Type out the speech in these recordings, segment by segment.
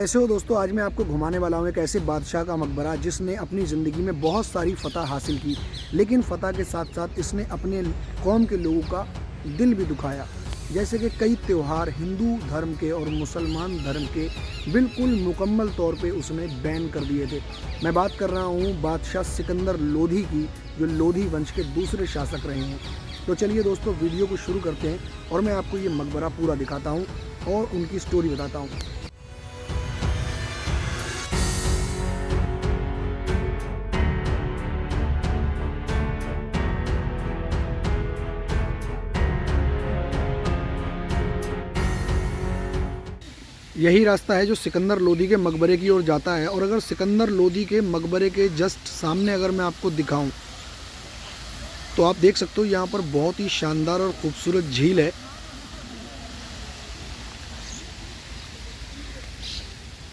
कैसे हो दोस्तों। आज मैं आपको घुमाने वाला हूँ एक ऐसे बादशाह का मकबरा जिसने अपनी ज़िंदगी में बहुत सारी फ़तह हासिल की, लेकिन फ़तह के साथ साथ इसने अपने कौम के लोगों का दिल भी दुखाया। जैसे कि कई त्यौहार हिंदू धर्म के और मुसलमान धर्म के बिल्कुल मुकम्मल तौर पे उसने बैन कर दिए थे। मैं बात कर रहा हूँ बादशाह सिकंदर लोधी की, जो लोधी वंश के दूसरे शासक रहे हैं। तो चलिए दोस्तों, वीडियो को शुरू करते हैं और मैं आपको ये मकबरा पूरा दिखाता हूँ और उनकी स्टोरी बताता हूँ। यही रास्ता है जो सिकंदर लोधी के मकबरे की ओर जाता है। और अगर सिकंदर लोधी के मकबरे के जस्ट सामने अगर मैं आपको दिखाऊं तो आप देख सकते हो यहाँ पर बहुत ही शानदार और खूबसूरत झील है।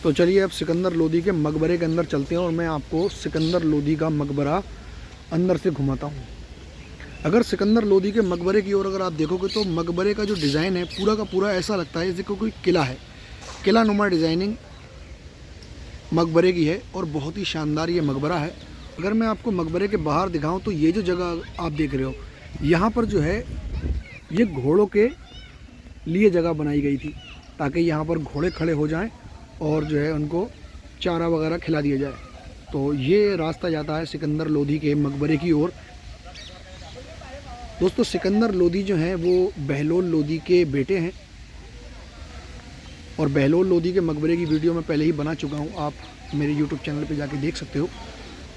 तो चलिए अब सिकंदर लोधी के मकबरे के अंदर चलते हैं और मैं आपको सिकंदर लोधी का मकबरा अंदर से घुमाता हूँ। अगर सिकंदर लोधी के मकबरे की ओर अगर आप देखोगे तो मकबरे का जो डिज़ाइन है पूरा का पूरा ऐसा लगता है जैसे कोई किला है। किला नुमा डिज़ाइनिंग मकबरे की है और बहुत ही शानदार ये मकबरा है। अगर मैं आपको मकबरे के बाहर दिखाऊं तो ये जो जगह आप देख रहे हो, यहाँ पर जो है ये घोड़ों के लिए जगह बनाई गई थी ताकि यहाँ पर घोड़े खड़े हो जाएं और जो है उनको चारा वगैरह खिला दिया जाए। तो ये रास्ता जाता है सिकंदर लोधी के मकबरे की ओर। दोस्तों, सिकंदर लोधी जो हैं वो बहलोल लोधी के बेटे हैं और बहलोल लोधी के मकबरे की वीडियो मैं पहले ही बना चुका हूँ, आप मेरे YouTube चैनल पे जाके देख सकते हो।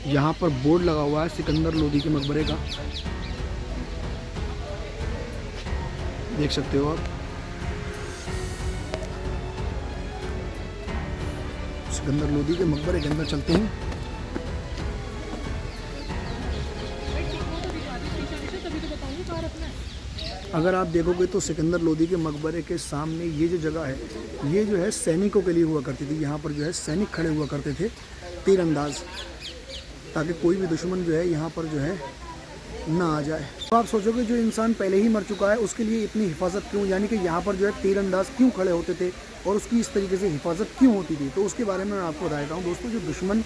यहाँ पर बोर्ड लगा हुआ है सिकंदर लोधी के मकबरे का, देख सकते हो आप। सिकंदर लोधी के मकबरे के अंदर चलते हैं। अगर आप देखोगे तो सिकंदर लोधी के मकबरे के सामने ये जो जगह है, ये जो है सैनिकों के लिए हुआ करती थी। यहाँ पर जो है सैनिक खड़े हुआ करते थे, तीरंदाज, ताकि कोई भी दुश्मन जो है यहाँ पर जो है ना आ जाए। तो आप सोचोगे जो इंसान पहले ही मर चुका है उसके लिए इतनी हिफाजत क्यों, यानी कि यहाँ पर जो है तीरंदाज क्यों खड़े होते थे और उसकी इस तरीके से हिफाजत क्यों होती थी, तो उसके बारे में मैं आपको बताता हूँ। दोस्तों, जो दुश्मन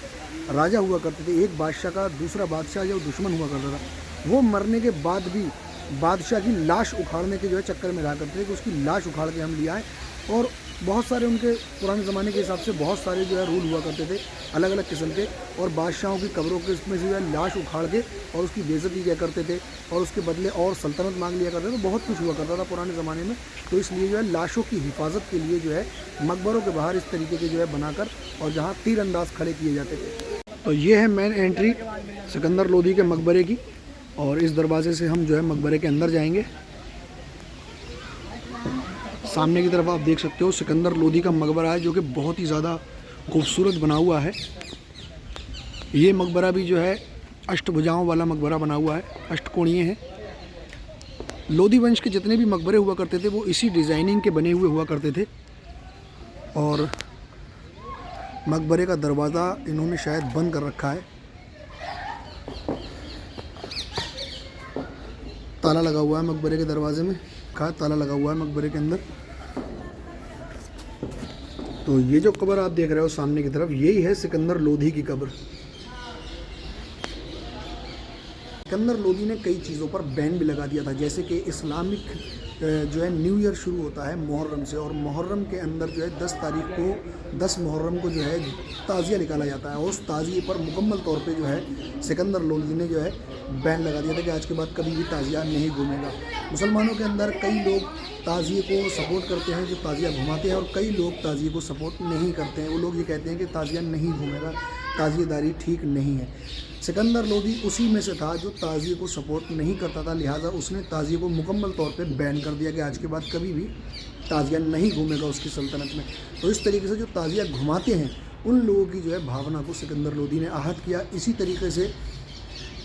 राजा हुआ करते थे, एक बादशाह का दूसरा बादशाह जो दुश्मन हुआ करता था, वो मरने के बाद भी बादशाह की लाश उखाड़ने के जो है चक्कर में रहा करते थे कि उसकी लाश उखाड़ के हम ले आए। और बहुत सारे उनके पुराने ज़माने के हिसाब से बहुत सारे जो है रूल हुआ करते थे अलग अलग किस्म के, और बादशाहों की कब्रों के इसमें से जो है लाश उखाड़ के और उसकी बेइज्जती किया करते थे और उसके बदले और सल्तनत मांग लिया करते थे। तो बहुत कुछ हुआ करता था पुराने ज़माने में। तो इसलिए जो है लाशों की हिफाजत के लिए जो है मकबरों के बाहर इस तरीके के जो है बनाकर और जहाँ तीरंदाज खड़े किए जाते थे। तो ये है मेन एंट्री सिकंदर लोधी के मकबरे की, और इस दरवाजे से हम जो है मकबरे के अंदर जाएंगे। सामने की तरफ आप देख सकते हो सिकंदर लोधी का मकबरा है जो कि बहुत ही ज़्यादा खूबसूरत बना हुआ है। ये मकबरा भी जो है अष्टभुजाओं वाला मकबरा बना हुआ है, अष्टकोणीय है। लोधी वंश के जितने भी मकबरे हुआ करते थे वो इसी डिज़ाइनिंग के बने हुए हुआ करते थे। और मकबरे का दरवाज़ा इन्होंने शायद बंद कर रखा है, ताला लगा हुआ है मकबरे के दरवाजे में, कहा ताला लगा हुआ है मकबरे के अंदर। तो ये जो कब्र आप देख रहे हो सामने की तरफ, यही है सिकंदर लोधी की कब्र। सिकंदर लोधी ने कई चीज़ों पर बैन भी लगा दिया था, जैसे कि इस्लामिक जो है न्यू ईयर शुरू होता है मुहर्रम से, और मुहर्रम के अंदर जो है 10 मुहर्रम को जो है ताज़िया निकाला जाता है। और उस ताज़िए पर मुकम्मल तौर पे जो है सिकंदर लोधी ने जो है बैन लगा दिया था कि आज के बाद कभी भी ताज़िया नहीं घूमेगा। मुसलमानों के अंदर कई लोग ताज़िए को सपोर्ट करते हैं, जो ताज़िया घुमाते हैं, और कई लोग ताज़िए को सपोर्ट नहीं करते हैं। वो लोग ये कहते हैं कि ताज़िया नहीं घूमेगा, ताज़िएदारी ठीक नहीं है। सिकंदर लोधी उसी में से था जो ताज़िए को सपोर्ट नहीं करता था, लिहाजा उसने ताज़िए को मुकम्मल तौर पे बैन कर दिया कि आज के बाद कभी भी ताज़िया नहीं घूमेगा उसकी सल्तनत में। तो इस तरीके से जो ताज़िया घुमाते हैं उन लोगों की जो है भावना को सिकंदर लोधी ने आहत किया। इसी तरीके से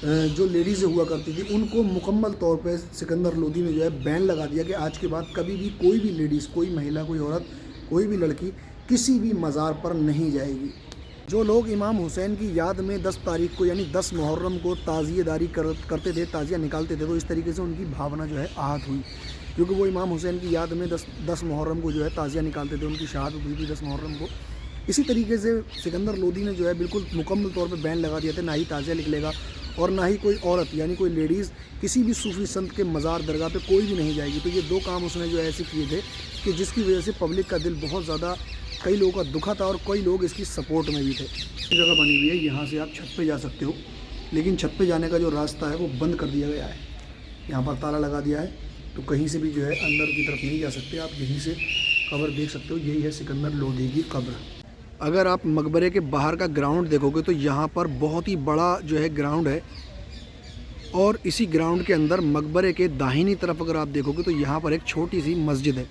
जो लेडीज़ हुआ करती थी उनको मुकम्मल तौर पे सिकंदर लोधी ने जो है बैन लगा दिया कि आज के बाद कभी भी कोई भी लेडीज़, कोई महिला, कोई औरत, कोई भी लड़की किसी भी मज़ार पर नहीं जाएगी। जो लोग इमाम हुसैन की याद में 10 तारीख को यानी 10 मुहर्रम को ताज़िएदारी करते थे, ताज़िया निकालते थे, तो इस तरीके से उनकी भावना जो है आहत हुई, क्योंकि वो इमाम हुसैन की याद में 10 मुहर्रम को जो है ताज़िया निकालते थे, उनकी शहादत हुई थी 10 मुहर्रम को। इसी तरीके से सिकंदर लोदी ने जो है बिल्कुल मुकम्मल तौर पे बैन लगा दिया था, ना ही ताज़िया निकलेगा और ना ही कोई औरत यानी कोई लेडीज़ किसी भी सूफी संत के मज़ार दरगाह पे कोई भी नहीं जाएगी। तो ये 2 काम उसने जो ऐसे किए थे कि जिसकी वजह से पब्लिक का दिल बहुत ज़्यादा, कई लोगों का दुखा था और कई लोग इसकी सपोर्ट में भी थे। जगह बनी हुई है, यहाँ से आप छत पे जा सकते हो, लेकिन छत पे जाने का जो रास्ता है वो बंद कर दिया गया है। यहाँ पर ताला लगा दिया है, तो कहीं से भी जो है अंदर की तरफ नहीं जा सकते। आप यहीं से कब्र देख सकते हो, यही है सिकंदर लोदी की कब्र। अगर आप मकबरे के बाहर का ग्राउंड देखोगे तो यहाँ पर बहुत ही बड़ा जो है ग्राउंड है, और इसी ग्राउंड के अंदर मकबरे के दाहिनी तरफ अगर आप देखोगे तो यहाँ पर एक छोटी सी मस्जिद है,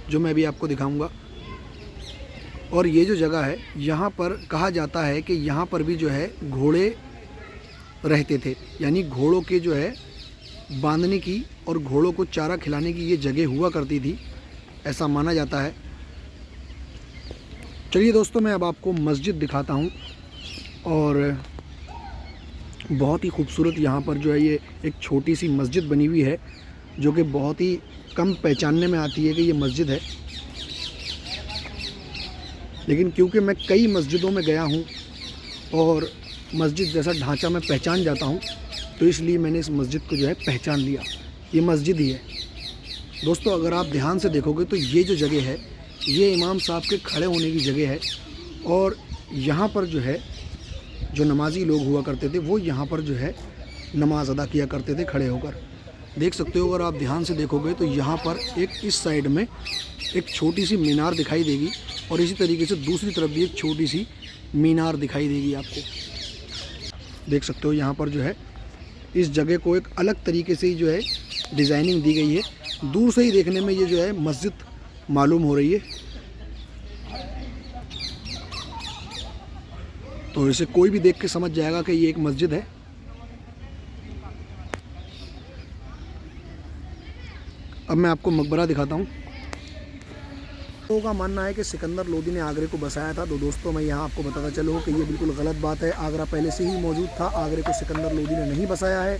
जो मैं अभी आपको दिखाऊंगा। और ये जो जगह है, यहाँ पर कहा जाता है कि यहाँ पर भी जो है घोड़े रहते थे, यानी घोड़ों के जो है बांधने की और घोड़ों को चारा खिलाने की ये जगह हुआ करती थी, ऐसा माना जाता है। चलिए दोस्तों, मैं अब आपको मस्जिद दिखाता हूँ। और बहुत ही खूबसूरत यहाँ पर जो है ये एक छोटी सी मस्जिद बनी हुई है, जो कि बहुत ही कम पहचानने में आती है कि ये मस्जिद है। लेकिन क्योंकि मैं कई मस्जिदों में गया हूँ और मस्जिद जैसा ढांचा मैं पहचान जाता हूँ, तो इसलिए मैंने इस मस्जिद को जो है पहचान लिया, ये मस्जिद ही है। दोस्तों, अगर आप ध्यान से देखोगे तो ये जो जगह है, ये इमाम साहब के खड़े होने की जगह है। और यहाँ पर जो है जो नमाजी लोग हुआ करते थे वो यहाँ पर जो है नमाज अदा किया करते थे खड़े होकर। देख सकते हो, अगर आप ध्यान से देखोगे तो यहाँ पर एक इस साइड में एक छोटी सी मीनार दिखाई देगी, और इसी तरीके से दूसरी तरफ भी एक छोटी सी मीनार दिखाई देगी आपको। देख सकते हो, यहाँ पर जो है इस जगह को एक अलग तरीके से ही जो है डिज़ाइनिंग दी गई है। दूर से ही देखने में ये जो है मस्जिद मालूम हो रही है, तो इसे कोई भी देख के समझ जाएगा कि ये एक मस्जिद है। अब मैं आपको मकबरा दिखाता हूँ। लोगों का मानना है कि सिकंदर लोदी ने आगरे को बसाया था। तो दोस्तों, मैं यहाँ आपको बताता चलूँ कि ये बिल्कुल गलत बात है। आगरा पहले से ही मौजूद था, आगरे को सिकंदर लोदी ने नहीं बसाया है।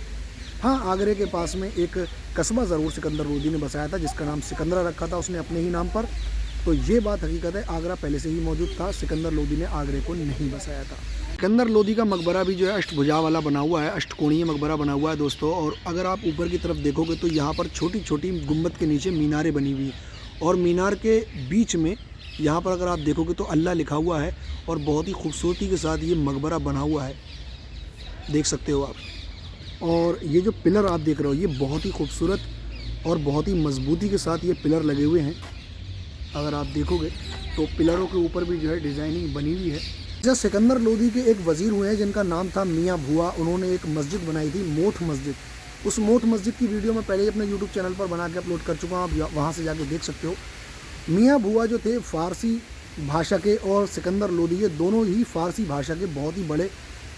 हाँ, आगरे के पास में एक कस्बा ज़रूर सिकंदर लोदी ने बसाया था, जिसका नाम सिकंदरा रखा था उसने अपने ही नाम पर। तो ये बात हकीकत है, आगरा पहले से ही मौजूद था, सिकंदर लोदी ने आगरे को नहीं बसाया था। सिकंदर लोदी का मकबरा भी जो है अष्टभुजा वाला बना हुआ है, अष्टकोणीय मकबरा बना हुआ है दोस्तों। और अगर आप ऊपर की तरफ देखोगे तो यहाँ पर छोटी छोटी गुम्बद के नीचे मीनारें बनी हुई हैं, और मीनार के बीच में यहाँ पर अगर आप देखोगे तो अल्लाह लिखा हुआ है, और बहुत ही खूबसूरती के साथ ये मकबरा बना हुआ है, देख सकते हो आप। और ये जो पिलर आप देख रहे हो, ये बहुत ही खूबसूरत और बहुत ही मजबूती के साथ ये पिलर लगे हुए हैं। अगर आप देखोगे तो पिलरों के ऊपर भी जो है डिज़ाइनिंग बनी हुई है। जब सिकंदर लोदी के एक वज़ीर हुए हैं जिनका नाम था मियाँ भुआ, उन्होंने एक मस्जिद बनाई थी, मोठ मस्जिद। उस मोठ मस्जिद की वीडियो मैं पहले ही अपने यूट्यूब चैनल पर बना के अपलोड कर चुका हूँ, आप वहाँ से जाके देख सकते हो। मियाँ भुआ जो थे फ़ारसी भाषा के, और सिकंदर लोदी ये दोनों ही फ़ारसी भाषा के बहुत ही बड़े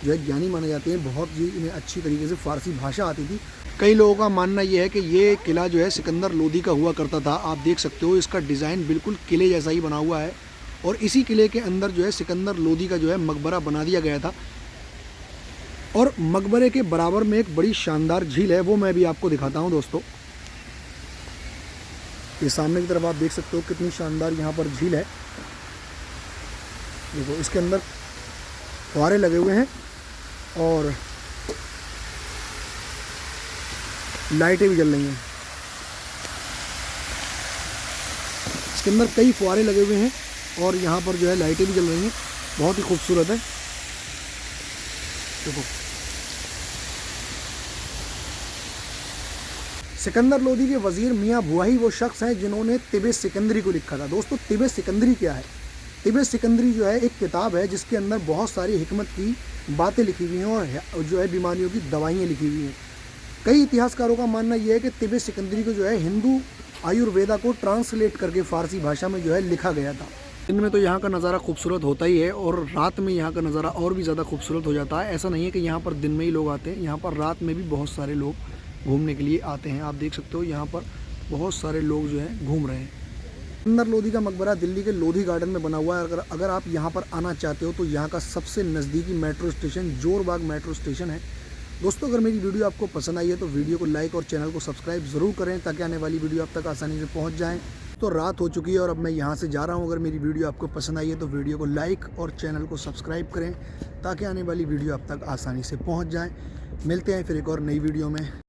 जो है ज्ञानी माने जाते हैं। बहुत ही इन्हें अच्छी तरीके से फ़ारसी भाषा आती थी। कई लोगों का मानना ये है कि ये किला जो है सिकंदर लोदी का हुआ करता था। आप देख सकते हो, इसका डिज़ाइन बिल्कुल किले जैसा ही बना हुआ है, और इसी किले के अंदर जो है सिकंदर लोदी का जो है मकबरा बना दिया गया था। और मकबरे के बराबर में एक बड़ी शानदार झील है, वो मैं भी आपको दिखाता हूँ दोस्तों। ये सामने की तरफ आप देख सकते हो कितनी शानदार यहाँ पर झील है। देखो, इसके अंदर फुहारे लगे हुए हैं और लाइटें भी जल रही हैं। इसके अंदर कई फुहारे लगे हुए हैं और यहाँ पर जो है लाइटें भी जल रही हैं, बहुत ही खूबसूरत है। देखो, सिकंदर लोदी के वज़ीर मियाँ भुआ ही वो शख्स हैं जिन्होंने तिब सिकंदरी को लिखा था। दोस्तों, तिब सिकंदरी क्या है? तिब सिकंदरी जो है एक किताब है जिसके अंदर बहुत सारी हिकमत की बातें लिखी हुई हैं और जो है बीमारियों की दवाइयाँ लिखी हुई हैं। कई इतिहासकारों का मानना यह है कि तिब सिकंदरी को जो है हिंदू आयुर्वेदा को ट्रांसलेट करके फ़ारसी भाषा में जो है लिखा गया था। दिन में तो यहाँ का नज़ारा खूबसूरत होता ही है, और रात में यहाँ का नज़ारा और भी ज़्यादा खूबसूरत हो जाता है। ऐसा नहीं है कि यहाँ पर दिन में ही लोग आते हैं, यहाँ पर रात में भी बहुत सारे लोग घूमने के लिए आते हैं। आप देख सकते हो यहाँ पर बहुत सारे लोग जो हैं घूम रहे हैं। सिकंदर लोदी का मकबरा दिल्ली के लोधी गार्डन में बना हुआ है। अगर आप यहाँ पर आना चाहते हो तो यहाँ का सबसे नज़दीकी metro station Jorbagh metro station है। दोस्तों, अगर मेरी वीडियो आपको पसंद आई है तो वीडियो को लाइक और चैनल को सब्सक्राइब ज़रूर करें ताकि आने वाली वीडियो आप तक आसानी से पहुँच जाएँ। दोस्तों रात हो चुकी है और अब मैं यहाँ से जा रहा हूँ। अगर मेरी वीडियो आपको पसंद आई है तो वीडियो को लाइक और चैनल को सब्सक्राइब करें ताकि आने वाली वीडियो आप तक आसानी से पहुँच जाए। मिलते हैं फिर एक और नई वीडियो में।